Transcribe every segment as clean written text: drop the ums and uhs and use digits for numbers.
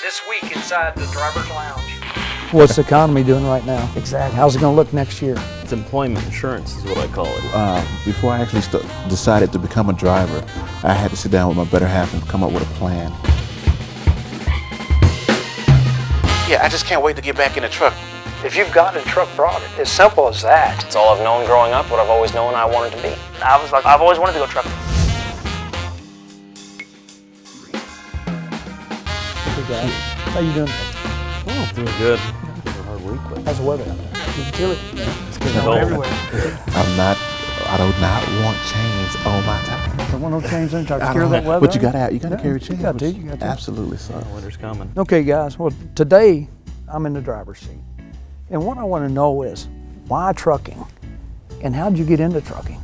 This week inside the driver's lounge. What's the economy doing right now? Exactly. How's it going to look next year? It's employment insurance is what I call it. Before I actually decided to become a driver, I had to sit down with my better half and come up with a plan. Yeah, I just can't wait to get back in the truck. If you've gotten a truck, brought it. As simple as that. It's all I've known growing up, what I've always known I wanted to be. I was like, I've always wanted to go trucking. Hey guys, how you doing? Oh, doing good. It's been a hard week, but How's the weather out there? You can feel it. It's getting cold. everywhere. I do not want chains on my tire. Don't want no chains in the truck. Scare that weather. But you gotta carry chains. You got to. Absolutely, so. winter's coming. Okay guys, well today I'm in the driver's seat. And what I want to know is, why trucking? And how'd you get into trucking?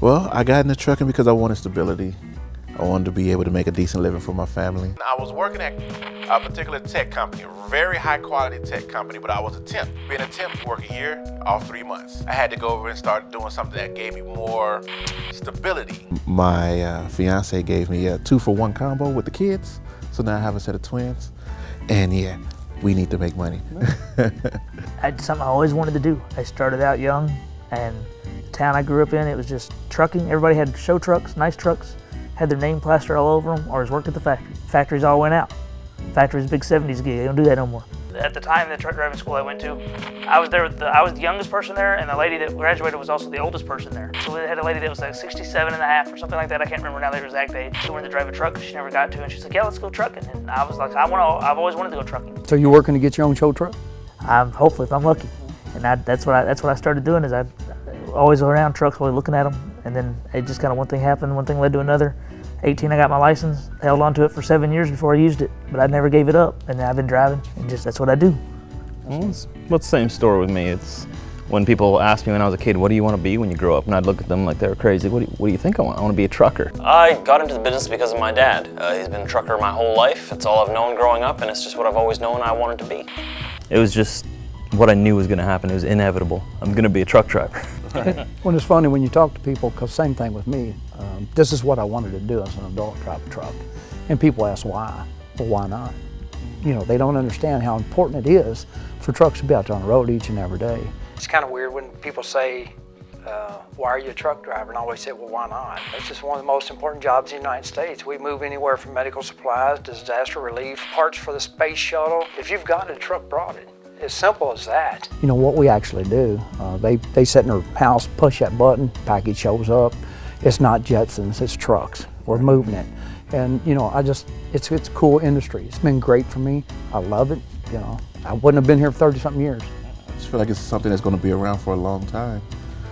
Well, I got into trucking because I wanted stability. I wanted to be able to make a decent living for my family. I was working at a particular tech company, a very high quality tech company, but I was a temp. Being a temp, you work a year, off 3 months. I had to go over and start doing something that gave me more stability. My fiance gave me a 2-for-1 combo with the kids, so now I have a set of twins. And yeah, we need to make money. It's something I always wanted to do. I started out young, and the town I grew up in, it was just trucking. Everybody had show trucks, nice trucks, had their name plastered all over them, or was worked at the factory. Factories all went out. Factories, big 70s gig, they don't do that no more. At the time, the truck driving school I went to, I was there. I was the youngest person there, and the lady that graduated was also the oldest person there. So we had a lady that was like 67 and a half or something like that. I can't remember now the exact age. She wanted to drive a truck, she never got to, and she's like, "Yeah, let's go trucking." And I was like, I've always wanted to go trucking. So you're working to get your own show truck? Hopefully, if I'm lucky. And that's what I started doing. Is I always around trucks, always looking at them, and then it just kind of one thing happened, one thing led to another. 18, I got my license, held on to it for 7 years before I used it, but I never gave it up, and I've been driving, and that's what I do. Well, it's the same story with me. It's when people asked me when I was a kid, what do you want to be when you grow up? And I'd look at them like they were crazy. What do you think I want? I want to be a trucker. I got into the business because of my dad. He's been a trucker my whole life. It's all I've known growing up, and it's just what I've always known I wanted to be. It was just what I knew was going to happen. It was inevitable. I'm going to be a truck driver. Well, it's funny when you talk to people, because same thing with me. This is what I wanted to do as an adult, drive a truck. And people ask why. Well, why not? You know, they don't understand how important it is for trucks to be out there on the road each and every day. It's kind of weird when people say, why are you a truck driver? And I always say, well, why not? It's just one of the most important jobs in the United States. We move anywhere from medical supplies, disaster relief, parts for the space shuttle. If you've got a truck, brought it. As simple as that. You know what we actually do, they sit in their house, push that button, package shows up. It's not Jetsons, it's trucks. We're moving it. And you know, it's a cool industry. It's been great for me. I love it. You know, I wouldn't have been here for 30-something years. I just feel like it's something that's going to be around for a long time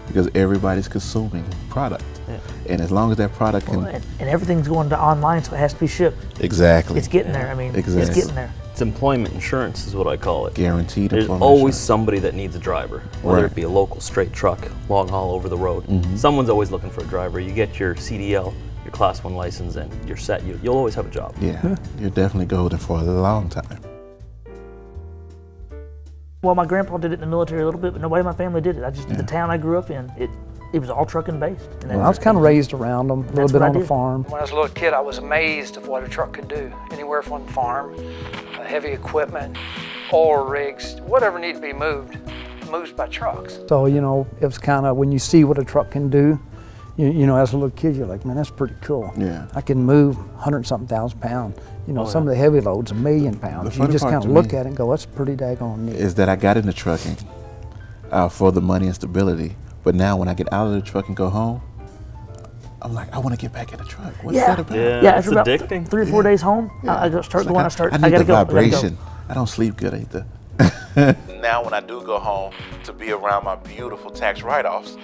because everybody's consuming product. Yeah. And as long as that product can... And everything's going to online, so it has to be shipped. Exactly. It's getting there. I mean, exactly. It's getting there. It's employment insurance is what I call it. Guaranteed There's employment always insurance. somebody that needs a driver, whether it be a local straight truck, long haul over the road. Mm-hmm. Someone's always looking for a driver. You get your CDL, your Class 1 license, and you're set. You'll always have a job. Yeah, you're definitely golden for a long time. Well, my grandpa did it in the military a little bit, but nobody in my family did it. The town I grew up in, it was all trucking based. And well, I was kind of raised around them, a little bit on the farm. When I was a little kid, I was amazed of what a truck could do. Anywhere from farm, heavy equipment, oil rigs, whatever needed to be moved, moves by trucks. So, you know, it was kind of, when you see what a truck can do, you know, as a little kid, you're like, man, that's pretty cool. Yeah. I can move 100-something thousand pounds. You know, some of the heavy loads, 1 million pounds. You just kind of look at it and go, that's pretty daggone neat. Is that I got into trucking for the money and stability. But now when I get out of the truck and go home, I'm like, I want to get back in the truck. What's that about? Yeah, it's about addicting. 3 or 4 days home, I go start going, I need the vibration. I don't sleep good either. Now when I do go home to be around my beautiful tax write-offs,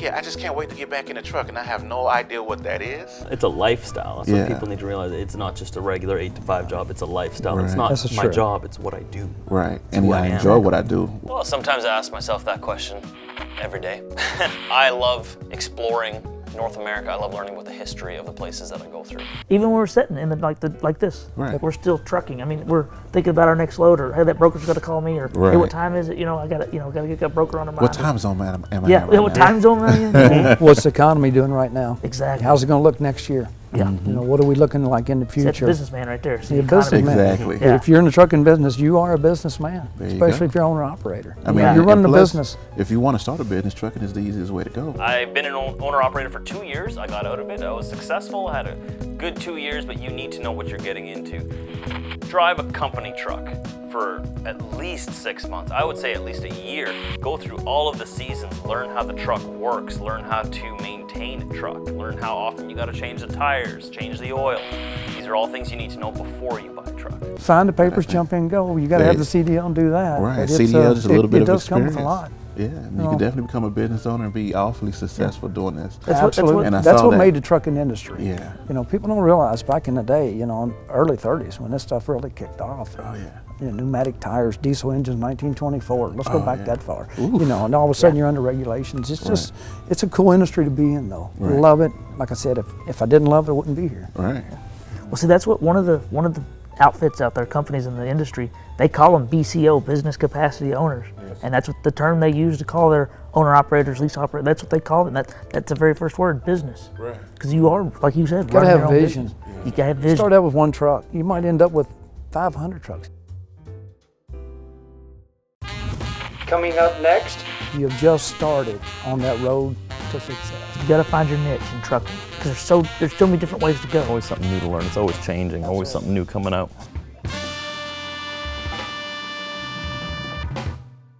yeah, I just can't wait to get back in the truck, and I have no idea what that is. It's a lifestyle. That's what people need to realize. It's not just a regular 8-to-5 job. It's a lifestyle. Right. It's not That's my job. It's what I do. Right, and I enjoy what I do. Well, sometimes I ask myself that question every day. I love exploring North America. I love learning about the history of the places that I go through. Even when we're sitting in like this, right. Like we're still trucking. I mean, we're thinking about our next load, or hey, that broker's got to call me, or hey, what time is it? You know, I got to get that broker on the mind. What time zone, man? Am I yeah, in right what now? time zone am I in? What's the economy doing right now? Exactly. How's it going to look next year? Yeah. You know, what are we looking like in the That's a future? businessman right there. See You're a the economy. businessman. Exactly. Yeah. If you're in the trucking business, you are a businessman, There you especially go. if you're owner operator. I mean, you're running and a plus, business. If you want to start a business, trucking is the easiest way to go. I've been an owner-operator for 2 years. I got out of it. I was successful. I had a good 2 years, but you need to know what you're getting into. Drive a company truck for at least 6 months. I would say at least a year. Go through all of the seasons. Learn how the truck works. Learn how to maintain a truck. Learn how often you got to change the tires, change the oil. These are all things you need to know before you buy a truck. Sign the papers, jump in, go. You got to have the CDL and do that. Right, But CDL is a little bit it of does come experience. with a lot. Yeah, and you can definitely become a business owner and be awfully successful doing this. Absolutely. And I That's saw what that. made the trucking industry. Yeah. You know, people don't realize back in the day, you know, in early 30s when this stuff really kicked off. Oh, yeah. You know, pneumatic tires, diesel engines, 1924. Let's go back yeah. that far. Oof. You know, and all of a sudden you're under regulations. It's just, it's a cool industry to be in, though. Right. Love it. Like I said, if I didn't love it, I wouldn't be here. Right. Well, see, that's what one of the outfits out there, companies in the industry, they call them BCO, business capacity owners, and that's what the term they use to call their owner operators, lease operators. That's what they call it. And that's the very first word, business. Right. Because you are, like you said, Gotta running have your own vision. business. You gotta have vision. Start out with one truck. You might end up with 500 trucks. Coming up next, you've just started on that road to success. You gotta find your niche in trucking because there's so many different ways to go. Always something new to learn. It's always changing. Always something new coming out.